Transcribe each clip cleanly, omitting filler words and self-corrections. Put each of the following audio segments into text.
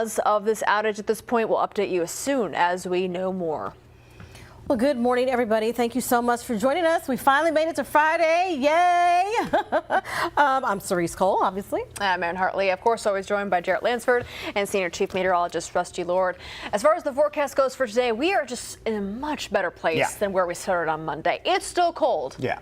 Of this outage at this point, we'll update you as soon as we know more. Well, good morning, everybody. Thank you so much for joining us. We finally made it to Friday. Yay! I'm Cerise Cole, obviously. I'm Erin Hartley, of course, always joined by Jarrett Lansford and Senior Chief Meteorologist Rusty Lord. As far as the forecast goes for today, we are just in a much better place than where we started on Monday. It's still cold. Yeah,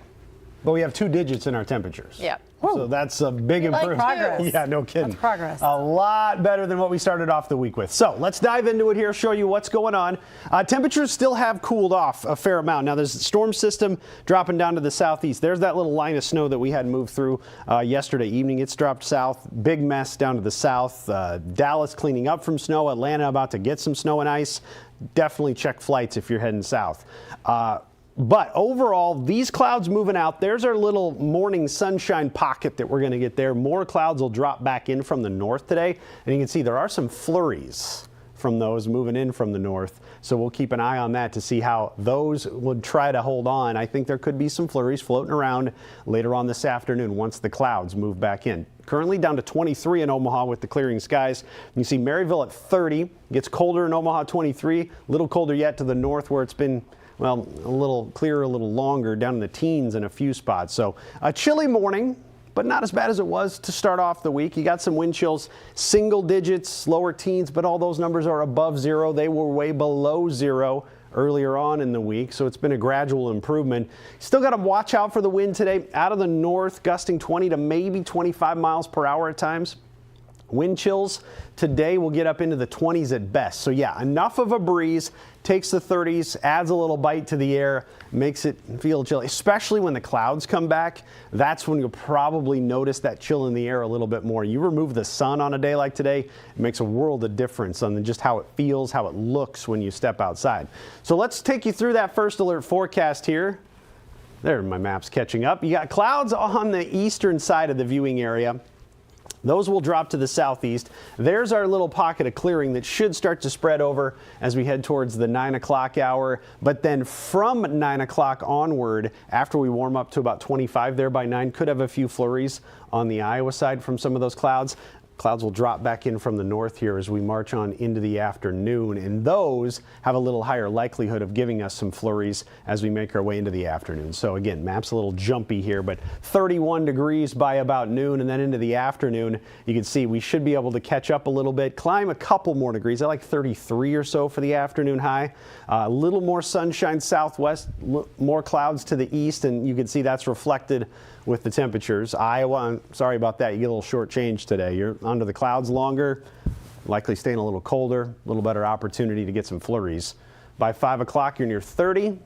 but we have 2 digits in our temperatures. Yeah. So that's a big improvement. Progress. Yeah, no kidding. That's progress. A lot better than what we started off the week with. So let's dive into it here, show you what's going on. Temperatures still have cooled off a fair amount. Now there's a storm system dropping down to the southeast. There's that little line of snow that we had moved through yesterday evening. It's dropped south. Big mess down to the south. Dallas cleaning up from snow. Atlanta about to get some snow and ice. Definitely check flights if you're heading south. But overall, these clouds moving out, there's our little morning sunshine pocket that we're going to get there. More clouds will drop back in from the north today. And you can see there are some flurries from those moving in from the north. So we'll keep an eye on that to see how those would try to hold on. I think there could be some flurries floating around later on this afternoon once the clouds move back in. Currently down to 23 in Omaha with the clearing skies. You see Maryville at 30. Gets colder in Omaha, 23. A little colder yet to the north where it's been, well, a little clearer, a little longer, down in the teens in a few spots. So a chilly morning, but not as bad as it was to start off the week. You got some wind chills, single digits, lower teens, but all those numbers are above zero. They were way below zero earlier on in the week, so it's been a gradual improvement. Still got to watch out for the wind today. Out of the north, gusting 20 to maybe 25 miles per hour at times. Wind chills today will get up into the 20s at best. So yeah, enough of a breeze, takes the 30s, adds a little bite to the air, makes it feel chilly, especially when the clouds come back. That's when you'll probably notice that chill in the air a little bit more. You remove the sun on a day like today, it makes a world of difference on just how it feels, how it looks when you step outside. So let's take you through that first alert forecast here. There, my map's catching up. You got clouds on the eastern side of the viewing area. Those will drop to the southeast. There's our little pocket of clearing that should start to spread over as we head towards the 9 o'clock hour. But then from 9 o'clock onward, after we warm up to about 25 there by 9, could have a few flurries on the Iowa side from some of those clouds. Clouds will drop back in from the north here as we march on into the afternoon, and those have a little higher likelihood of giving us some flurries as we make our way into the afternoon. So again, map's a little jumpy here, but 31 degrees by about noon, and then into the afternoon, you can see we should be able to catch up a little bit, climb a couple more degrees. I like 33 or so for the afternoon high. A little more sunshine southwest, more clouds to the east, and you can see that's reflected with the temperatures. Iowa, I'm sorry about that. You get a little short change today. You're under the clouds longer, likely staying a little colder, a little better opportunity to get some flurries. By 5 o'clock, you're near 30.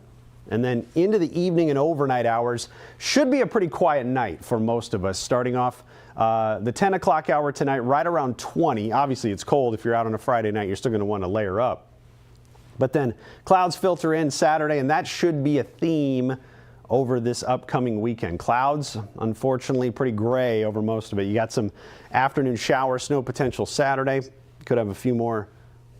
And then into the evening and overnight hours, should be a pretty quiet night for most of us. Starting off the 10 o'clock hour tonight, right around 20. Obviously, it's cold. If you're out on a Friday night, you're still going to want to layer up. But then clouds filter in Saturday, and that should be a theme over this upcoming weekend. Clouds, unfortunately, pretty gray over most of it. You got some afternoon shower snow potential Saturday. Could have a few more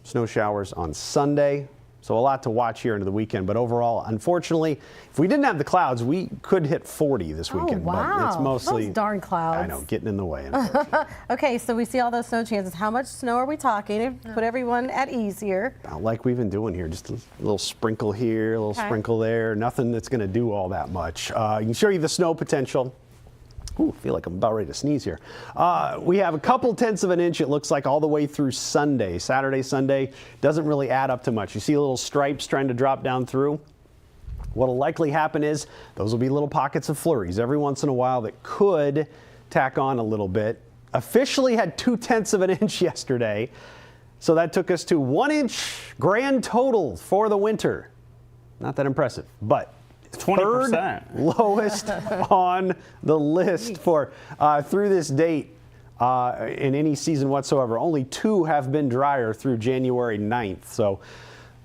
snow showers on Sunday. So a lot to watch here into the weekend. But overall, unfortunately, if we didn't have the clouds, we could hit 40 this weekend. Oh, wow. But it's mostly those darn clouds. I know, getting in the way. Okay, so we see all those snow chances. How much snow are we talking? Put everyone at ease here. About like we've been doing here, just a little sprinkle here, a little sprinkle there. Nothing that's going to do all that much. I can show you the snow potential. Ooh, I feel like I'm about ready to sneeze here. We have a couple tenths of an inch, it looks like, all the way through Sunday. Saturday, Sunday doesn't really add up to much. You see little stripes trying to drop down through. What will likely happen is those will be little pockets of flurries every once in a while that could tack on a little bit. Officially had 2/10 of an inch yesterday. So that took us to 1 inch grand total for the winter. Not that impressive, but 20%. Third lowest on the list for through this date in any season whatsoever. Only 2 have been drier through January 9th. So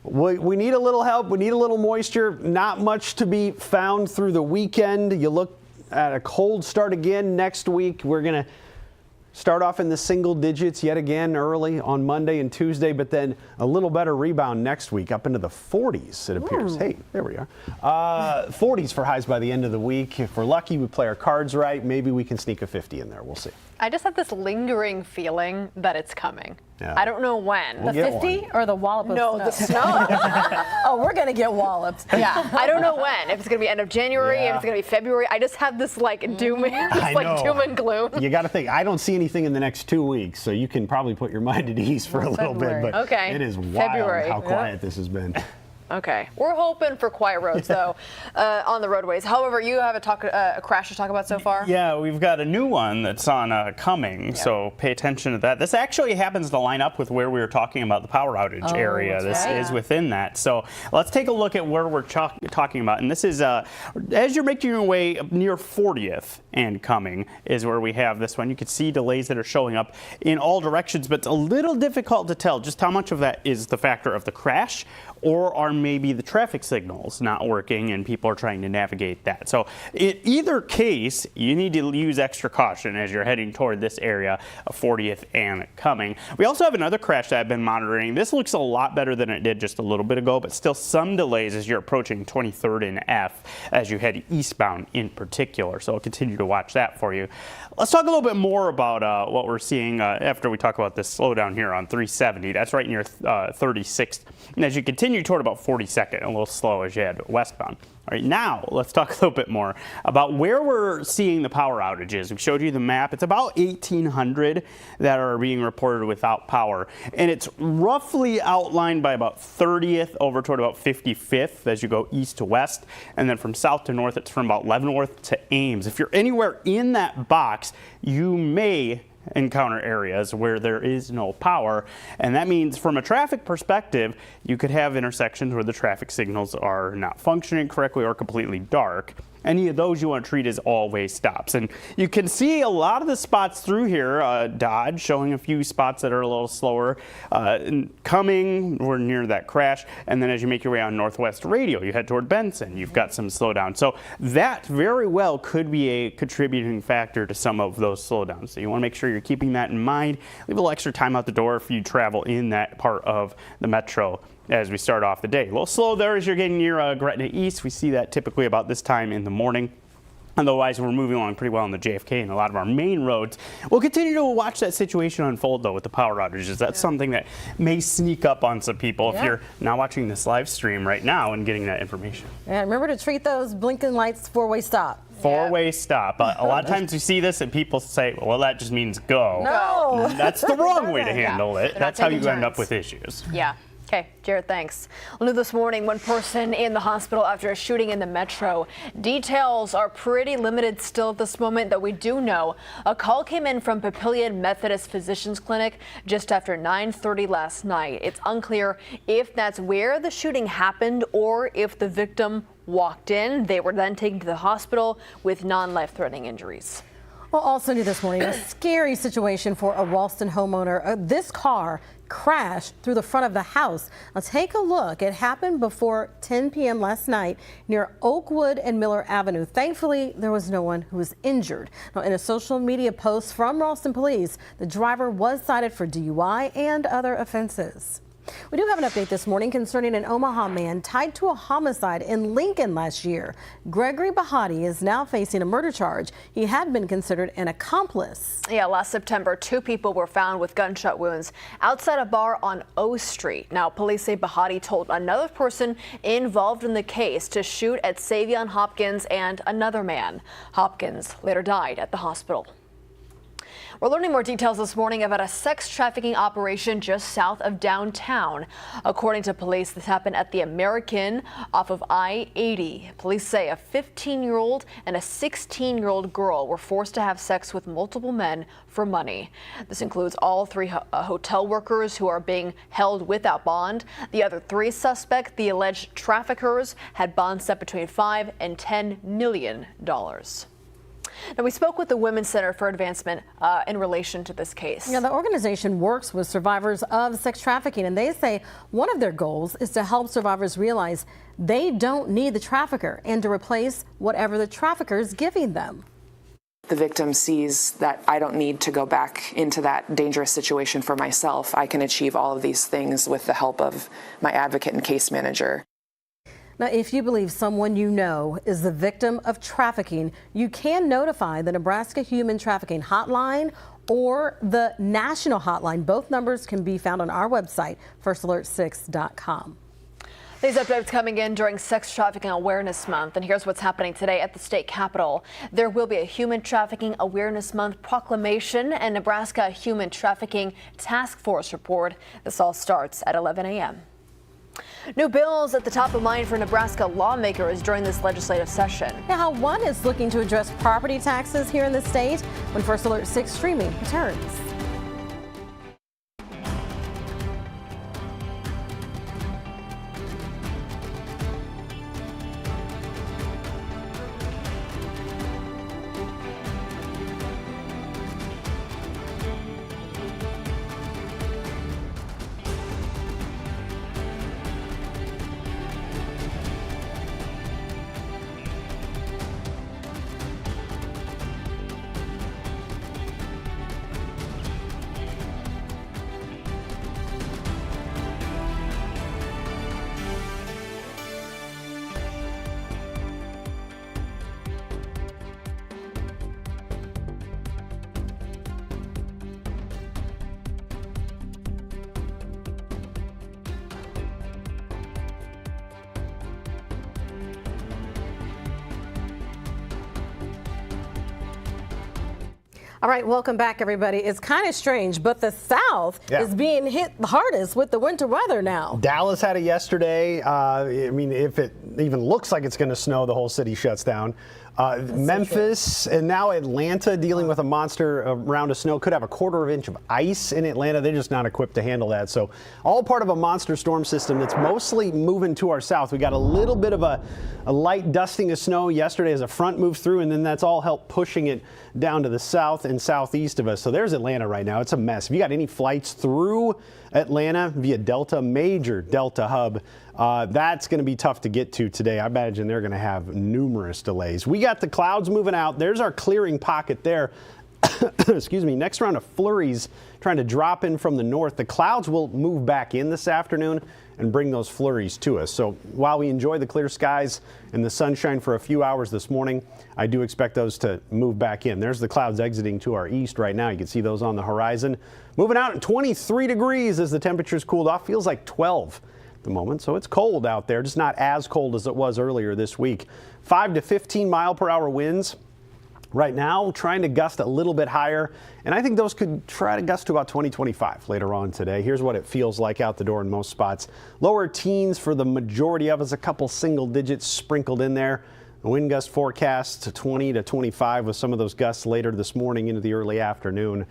we need a little help. We need a little moisture. Not much to be found through the weekend. You look at a cold start again next week. We're going to start off in the single digits yet again early on Monday and Tuesday, but then a little better rebound next week up into the 40s, it appears. Ooh. Hey, there we are. 40s for highs by the end of the week. If we're lucky, we play our cards right. Maybe we can sneak a 50 in there. We'll see. I just have this lingering feeling that it's coming. Yeah. I don't know when. We'll The get 50 one. or the wallop of No, snow? the snow. Oh, we're going to get walloped. Yeah, I don't know when. If it's going to be end of January, Yeah. if it's going to be February. I just have this like doom, I know. doom and gloom. You got to think. I don't see anything in the next 2 weeks, so you can probably put your mind at ease for a little February. bit. But Okay. it is wild February. how quiet this has been. Okay, we're hoping for quiet roads though on the roadways. However, you have a crash to talk about so far. Yeah, we've got a new one that's on coming, so pay attention to that. This actually happens to line up with where we were talking about the power outage area. This right. is within that. So let's take a look at where we're talking about. And this is, as you're making your way near 40th and coming is where we have this one. You can see delays that are showing up in all directions, but it's a little difficult to tell just how much of that is the factor of the crash or are maybe the traffic signals not working and people are trying to navigate that. So in either case, you need to use extra caution as you're heading toward this area of 40th and coming. We also have another crash that I've been monitoring. This looks a lot better than it did just a little bit ago, but still some delays as you're approaching 23rd and F as you head eastbound in particular. So I'll continue to watch that for you. Let's talk a little bit more about what we're seeing after we talk about this slowdown here on 370. That's right near 36th. And as you continue toward about 42nd, a little slow as you head westbound. All right, now let's talk a little bit more about where we're seeing the power outages. We showed you the map. It's about 1,800 that are being reported without power. And it's roughly outlined by about 30th over toward about 55th as you go east to west. And then from south to north, it's from about Leavenworth to Ames. If you're anywhere in that box, you may encounter areas where there is no power, and that means from a traffic perspective you could have intersections where the traffic signals are not functioning correctly or completely dark. Any of those you want to treat as all-way stops. And you can see a lot of the spots through here, Dodge showing a few spots that are a little slower. Coming, we're near that crash. And then as you make your way on Northwest Radio, you head toward Benson, you've got some slowdown. So that very well could be a contributing factor to some of those slowdowns. So you want to make sure you're keeping that in mind. Leave a little extra time out the door if you travel in that part of the metro as we start off the day. A little slow there as you're getting near Gretna East. We see that typically about this time in the morning. Otherwise, we're moving along pretty well on the JFK and a lot of our main roads. We'll continue to watch that situation unfold, though, with the power outages. That's something that may sneak up on some people if you're now watching this live stream right now and getting that information. And remember to treat those blinking lights four-way stop. Four-way stop. A lot of times we see this and people say, well, that just means go. No. That's the wrong way to handle it. They're not That's how you taking end up turns. with issues. Yeah. Okay, Jared, thanks. Well, new this morning, one person in the hospital after a shooting in the metro. Details are pretty limited still at this moment, though we do know a call came in from Papillion Methodist Physicians Clinic just after 9:30 last night. It's unclear if that's where the shooting happened or if the victim walked in. They were then taken to the hospital with non-life-threatening injuries. Well, also new this morning, a scary situation for a Ralston homeowner. This car crashed through the front of the house. Now take a look. It happened before 10 p.m. last night near Oakwood and Miller Avenue. Thankfully, there was no one who was injured. Now, in a social media post from Ralston Police, the driver was cited for DUI and other offenses. We do have an update this morning concerning an Omaha man tied to a homicide in Lincoln last year. Gregory Bahati is now facing a murder charge. He had been considered an accomplice. Yeah, last September, 2 people were found with gunshot wounds outside a bar on O Street. Now, police say Bahati told another person involved in the case to shoot at Savion Hopkins and another man. Hopkins later died at the hospital. We're learning more details this morning about a sex trafficking operation just south of downtown. According to police, this happened at the American off of I-80. Police say a 15-year-old and a 16-year-old girl were forced to have sex with multiple men for money. This includes all 3 hotel workers who are being held without bond. The other 3 suspects, the alleged traffickers, had bonds set between $5 and $10 million. Now, we spoke with the Women's Center for Advancement in relation to this case. Yeah, the organization works with survivors of sex trafficking, and they say one of their goals is to help survivors realize they don't need the trafficker and to replace whatever the trafficker is giving them. The victim sees that I don't need to go back into that dangerous situation for myself. I can achieve all of these things with the help of my advocate and case manager. Now, if you believe someone you know is the victim of trafficking, you can notify the Nebraska Human Trafficking Hotline or the national hotline. Both numbers can be found on our website, firstalert6.com. These updates coming in during Sex Trafficking Awareness Month, and here's what's happening today at the state capitol. There will be a Human Trafficking Awareness Month proclamation and Nebraska Human Trafficking Task Force report. This all starts at 11 a.m. New bills at the top of mind for Nebraska lawmakers during this legislative session. Now, how one is looking to address property taxes here in the state when First Alert 6 streaming returns. All right, welcome back, everybody. It's kind of strange, but the South is being hit the hardest with the winter weather now. Dallas had it yesterday. I mean, if it even looks like it's going to snow, the whole city shuts down. Memphis and now Atlanta dealing with a monster round of snow. Could have a quarter inch of ice in Atlanta. They're just not equipped to handle that. So all part of a monster storm system that's mostly moving to our south. We got a little bit of a light dusting of snow yesterday as a front moved through, and then that's all helped pushing it down to the south and southeast of us. So there's Atlanta right now. It's a mess. If you got any flights through Atlanta via Delta, major Delta hub, that's going to be tough to get to today. I imagine they're going to have numerous delays. We got the clouds moving out. There's our clearing pocket there. Excuse me. Next round of flurries trying to drop in from the north. The clouds will move back in this afternoon and bring those flurries to us. So while we enjoy the clear skies and the sunshine for a few hours this morning, I do expect those to move back in. There's the clouds exiting to our east right now. You can see those on the horizon. Moving out at 23 degrees as the temperatures cooled off. Feels like 12 at the moment. So it's cold out there, just not as cold as it was earlier this week. 5 to 15 mile per hour winds. Right now, trying to gust a little bit higher, and I think those could try to gust to about 20-25 later on today. Here's what it feels like out the door in most spots. Lower teens for the majority of us, a couple single digits sprinkled in there. The wind gust forecast to 20 to 25 with some of those gusts later this morning into the early afternoon.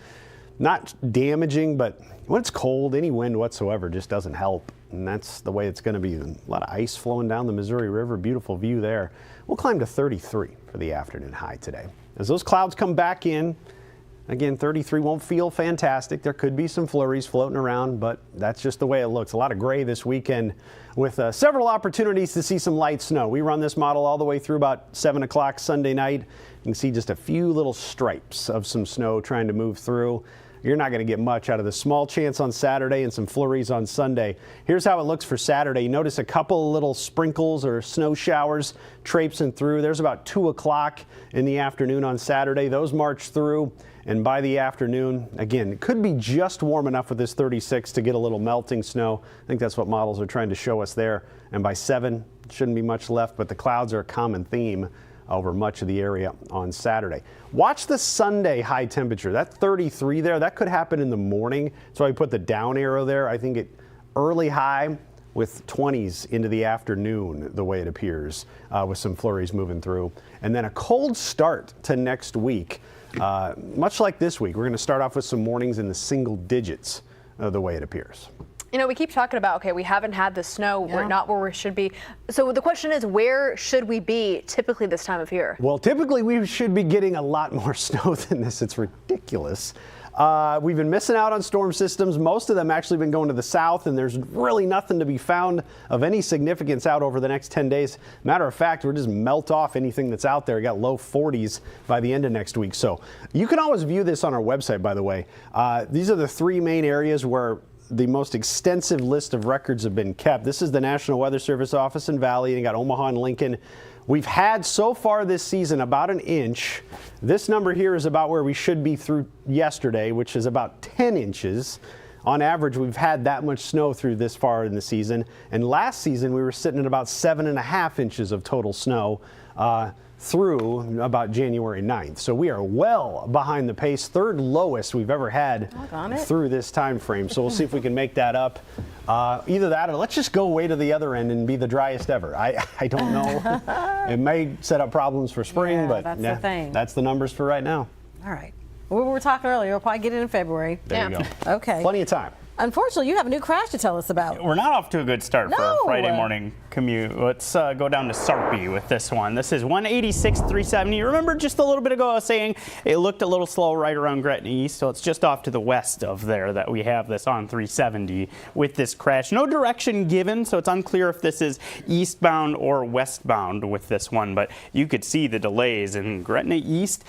Not damaging, but when it's cold, any wind whatsoever just doesn't help. And that's the way it's going to be. A lot of ice flowing down the Missouri River. Beautiful view there. We'll climb to 33 for the afternoon high today. As those clouds come back in, again, 33 won't feel fantastic. There could be some flurries floating around, but that's just the way it looks. A lot of gray this weekend with several opportunities to see some light snow. We run this model all the way through about 7 o'clock Sunday night. You can see just a few little stripes of some snow trying to move through. You're not going to get much out of the small chance on Saturday and some flurries on Sunday. Here's how it looks for Saturday. You notice a couple little sprinkles or snow showers traipsing through. There's about 2 o'clock in the afternoon on Saturday. Those march through, and by the afternoon, again, it could be just warm enough with this 36 to get a little melting snow. I think that's what models are trying to show us there. And by 7, shouldn't be much left, but the clouds are a common theme over much of the area on Saturday. Watch the Sunday high temperature. That 33 there, that could happen in the morning. So I put the down arrow there. I think it early high with 20s into the afternoon, the way it appears, with some flurries moving through. And then a cold start to next week. Much like this week, we're going to start off with some mornings in the single digits, the way it appears. You know, we keep talking about, okay, we haven't had the snow. We're not where we should be. So the question is, where should we be typically this time of year? Well, typically we should be getting a lot more snow than this. It's ridiculous. We've been missing out on storm systems. Most of them actually been going to the south, and there's really nothing to be found of any significance out over the next 10 days. Matter of fact, we're just melt off anything that's out there. We got low 40s by the end of next week. So you can always view this on our website, by the way. These are the 3 main areas where the most extensive list of records have been kept. This is the National Weather Service office in Valley, and you got Omaha and Lincoln. We've had so far this season about an inch. This number here is about where we should be through yesterday, which is about 10 inches. On average, we've had that much snow through this far in the season. And last season, we were sitting at about 7.5 inches of total snow through about January 9th. So we are well behind the pace, third lowest we've ever had through this time frame. So we'll see if we can make that up. Either that or let's just go way to the other end and be the driest ever. I don't know. It may set up problems for spring, but that's the thing. That's the numbers for right now. All right. We were talking earlier. We'll probably get it in February. There you go. Okay. Plenty of time. Unfortunately, you have a new crash to tell us about. We're not off to a good start for a Friday morning commute. Let's go down to Sarpy with this one. This is 186 370. Remember just a little bit ago I was saying it looked a little slow right around Gretna East, so it's just off to the west of there that we have this on 370 with this crash. No direction given, so it's unclear if this is eastbound or westbound with this one, but you could see the delays in Gretna East.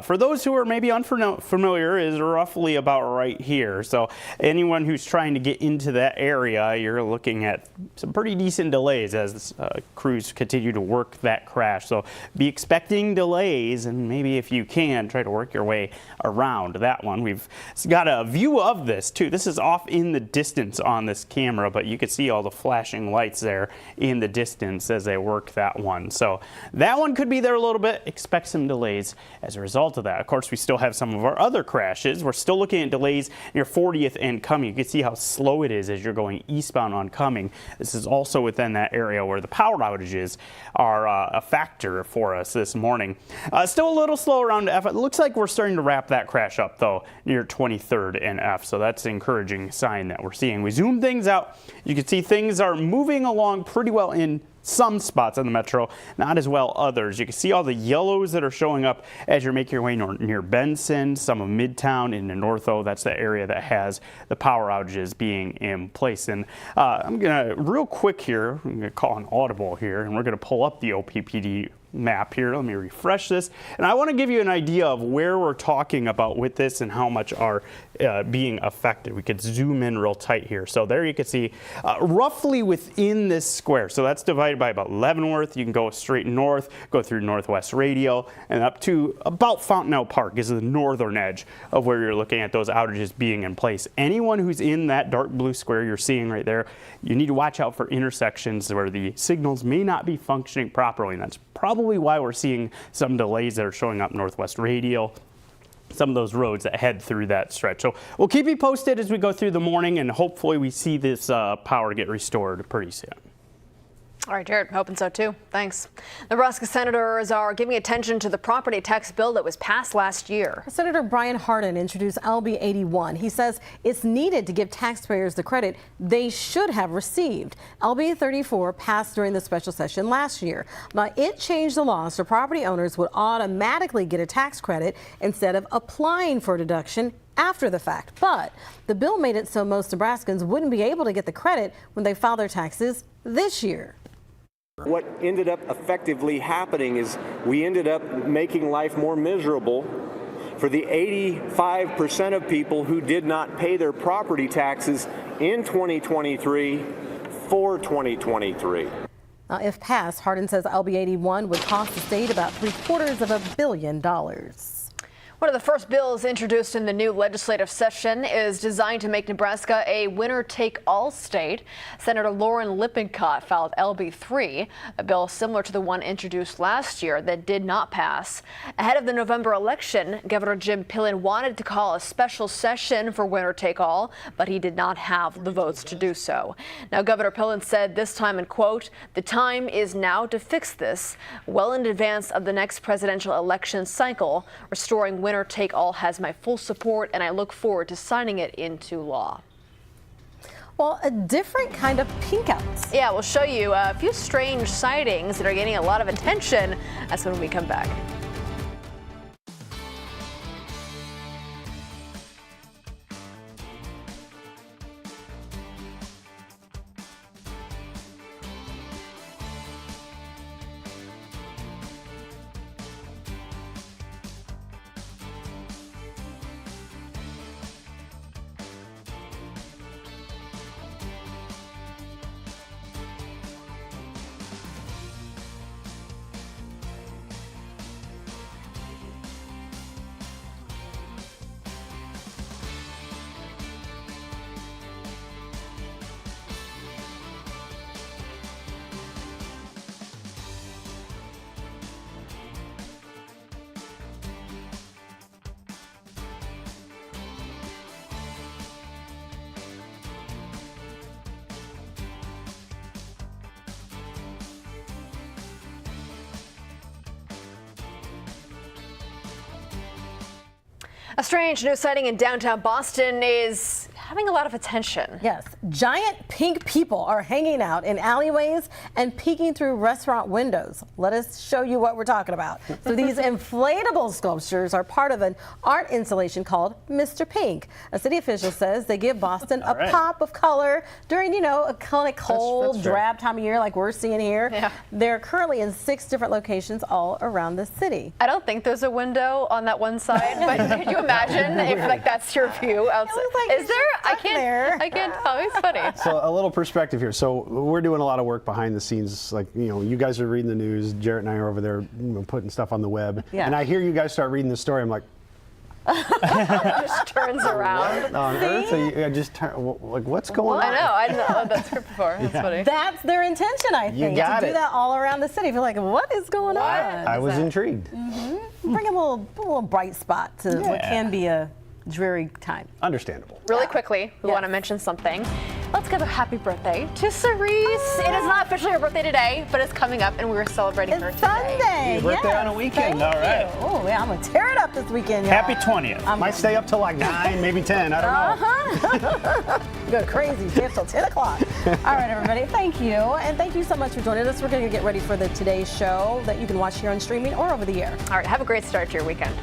For those who are maybe unfamiliar, is roughly about right here. So anyone who's trying to get into that area, you're looking at some pretty decent delays as crews continue to work that crash. So be expecting delays, and maybe if you can, try to work your way around that one. We've got a view of this too. This is off in the distance on this camera, but you can see all the flashing lights there in the distance as they work that one. So that one could be there a little bit. Expect some delays as a result of that. Of course, we still have some of our other crashes. We're still looking at delays near 40th and Cumming. You can see how slow it is as you're going eastbound on Cumming. This is also within that area where the power outages are a factor for us this morning. Still a little slow around F. It looks like we're starting to wrap that crash up though near 23rd and F, so that's an encouraging sign that we're seeing. We zoom things out. You can see things are moving along pretty well in some spots on the metro, not as well others. You can see all the yellows that are showing up as you're making your way near Benson, some of Midtown into Northo. That's the area that has the power outages being in place. And I'm gonna real quick here, I'm gonna call an audible here, and we're gonna pull up the OPPD map here. Let me refresh this. And I want to give you an idea of where we're talking about with this and how much are being affected. We could zoom in real tight here. So there you can see roughly within this square. So that's divided by about Leavenworth. You can go straight north, go through Northwest Radio, and up to about Fontenelle Park is the northern edge of where you're looking at those outages being in place. Anyone who's in that dark blue square you're seeing right there, you need to watch out for intersections where the signals may not be functioning properly, and that's probably why we're seeing some delays that are showing up Northwest Radio, some of those roads that head through that stretch. So we'll keep you posted as we go through the morning, and hopefully we see this power get restored pretty soon. All right, Jared, hoping so too. Thanks. Nebraska senators are giving attention to the property tax bill that was passed last year. Senator Brian Hardin introduced LB 81. He says it's needed to give taxpayers the credit they should have received. LB 34 passed during the special session last year. Now, it changed the law so property owners would automatically get a tax credit instead of applying for a deduction after the fact. But the bill made it so most Nebraskans wouldn't be able to get the credit when they file their taxes this year. What ended up effectively happening is we ended up making life more miserable for the 85% of people who did not pay their property taxes in 2023 for 2023. Now, if passed, Hardin says LB 81 would cost the state about $750 million. One of the first bills introduced in the new legislative session is designed to make Nebraska a winner-take-all state. Senator Lauren Lippincott filed LB 3, a bill similar to the one introduced last year that did not pass. Ahead of the November election, Governor Jim Pillen wanted to call a special session for winner-take-all, but he did not have the votes to do so. Now, Governor Pillen said this time, and quote, "The time is now to fix this well in advance of the next presidential election cycle. Restoring winner-take-all has my full support, and I look forward to signing it into law." Well, a different kind of pinkouts. Yeah, we'll show you a few strange sightings that are getting a lot of attention. That's when we come back. A strange new sighting in downtown Boston is having a lot of attention. Yes, giant pink people are hanging out in alleyways and peeking through restaurant windows. Let us show you what we're talking about. So these inflatable sculptures are part of an art installation called Mr. Pink. A city official says they give Boston a pop of color during, a kind of cold, drab time of year like we're seeing here. Yeah. They're currently in 6 different locations all around the city. I don't think there's a window on that one side, but could you imagine if that's your view outside? Is there? I can't tell. It's funny. So a little perspective here. So we're doing a lot of work behind the scenes. Like, you guys are reading the news. Jarrett and I are over there putting stuff on the web. Yeah. And I hear you guys start reading the story. I'm like, It just turns around. what on earth? So I just turn, like, what's going on? I know that script before. That's funny. That's their intention, I think, got to do it. that all around the city. Feel like, what is going on? I was intrigued. Bring a little bright spot to what can be a dreary time. Understandable. Really quickly, we want to mention something. Let's give a happy birthday to Cerise. It is not officially her birthday today, but it's coming up, and we're celebrating her It's today. Sunday. Your birthday yes, on a weekend, thank all right. you. Oh, yeah, I'm going to tear it up this weekend, y'all. Happy 20th. Might stay up till like 9, maybe 10. I don't know. Go crazy. Stay up till 10 o'clock. All right, everybody. Thank you. And thank you so much for joining us. We're going to get ready for the Today Show that you can watch here on streaming or over the air. All right, have a great start to your weekend.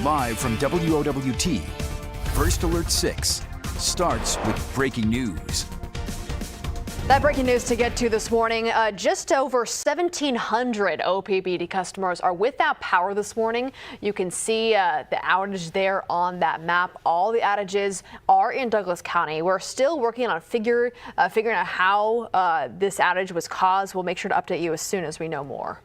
Live from WOWT, First Alert 6 starts with breaking news. That breaking news to get to this morning, just over 1,700 OPPD customers are without power this morning. You can see the outage there on that map. All the outages are in Douglas County. We're still working on figuring out how this outage was caused. We'll make sure to update you as soon as we know more.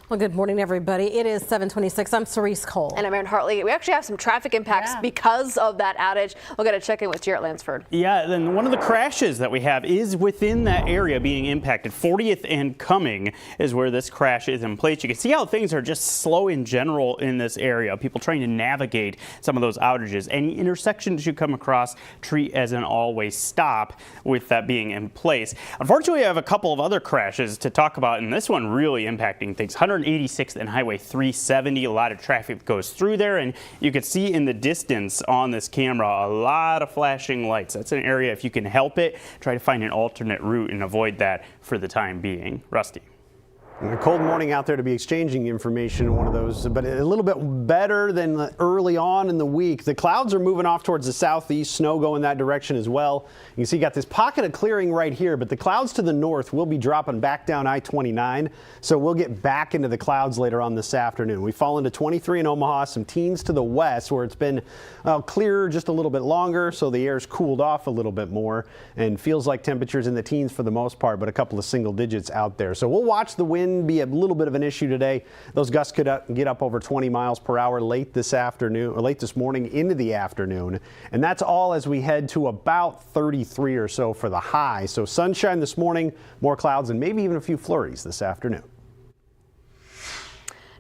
Well, good morning, everybody. It is 7:26. I'm Cerise Cole. And I'm Erin Hartley. We actually have some traffic impacts because of that outage. We'll get a check-in with Jarrett Lansford. Yeah, then one of the crashes that we have is within that area being impacted. 40th and Cumming is where this crash is in place. You can see how things are just slow in general in this area. People trying to navigate some of those outages. Any intersections you come across, treat as an always stop with that being in place. Unfortunately, I have a couple of other crashes to talk about, and this one really impacting things. 186th and Highway 370. A lot of traffic goes through there, and you can see in the distance on this camera a lot of flashing lights. That's an area, if you can help it, try to find an alternate route and avoid that for the time being. Rusty. A cold morning out there to be exchanging information, one of those, but a little bit better than early on in the week. The clouds are moving off towards the southeast, snow going that direction as well. You can see you got this pocket of clearing right here, but the clouds to the north will be dropping back down I-29, so we'll get back into the clouds later on this afternoon. We fall into 23 in Omaha, some teens to the west where it's been clearer just a little bit longer, so the air's cooled off a little bit more and feels like temperatures in the teens for the most part, but a couple of single digits out there. So we'll watch the wind be a little bit of an issue today. Those gusts could get up over 20 miles per hour late this afternoon, or late this morning into the afternoon. And that's all as we head to about 33 or so for the high. So sunshine this morning, more clouds, and maybe even a few flurries this afternoon.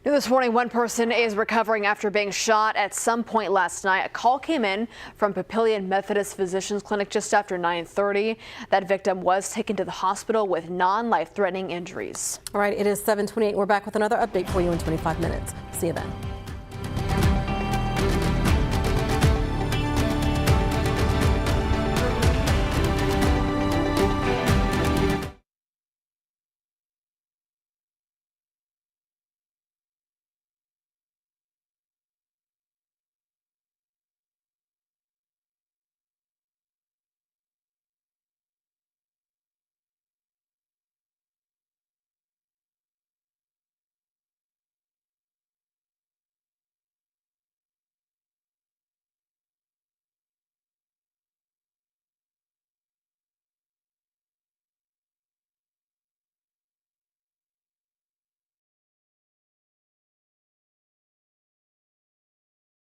New this morning, one person is recovering after being shot at some point last night. A call came in from Papillion Methodist Physicians Clinic just after 9:30. That victim was taken to the hospital with non-life-threatening injuries. All right, it is 7:28. We're back with another update for you in 25 minutes. See you then.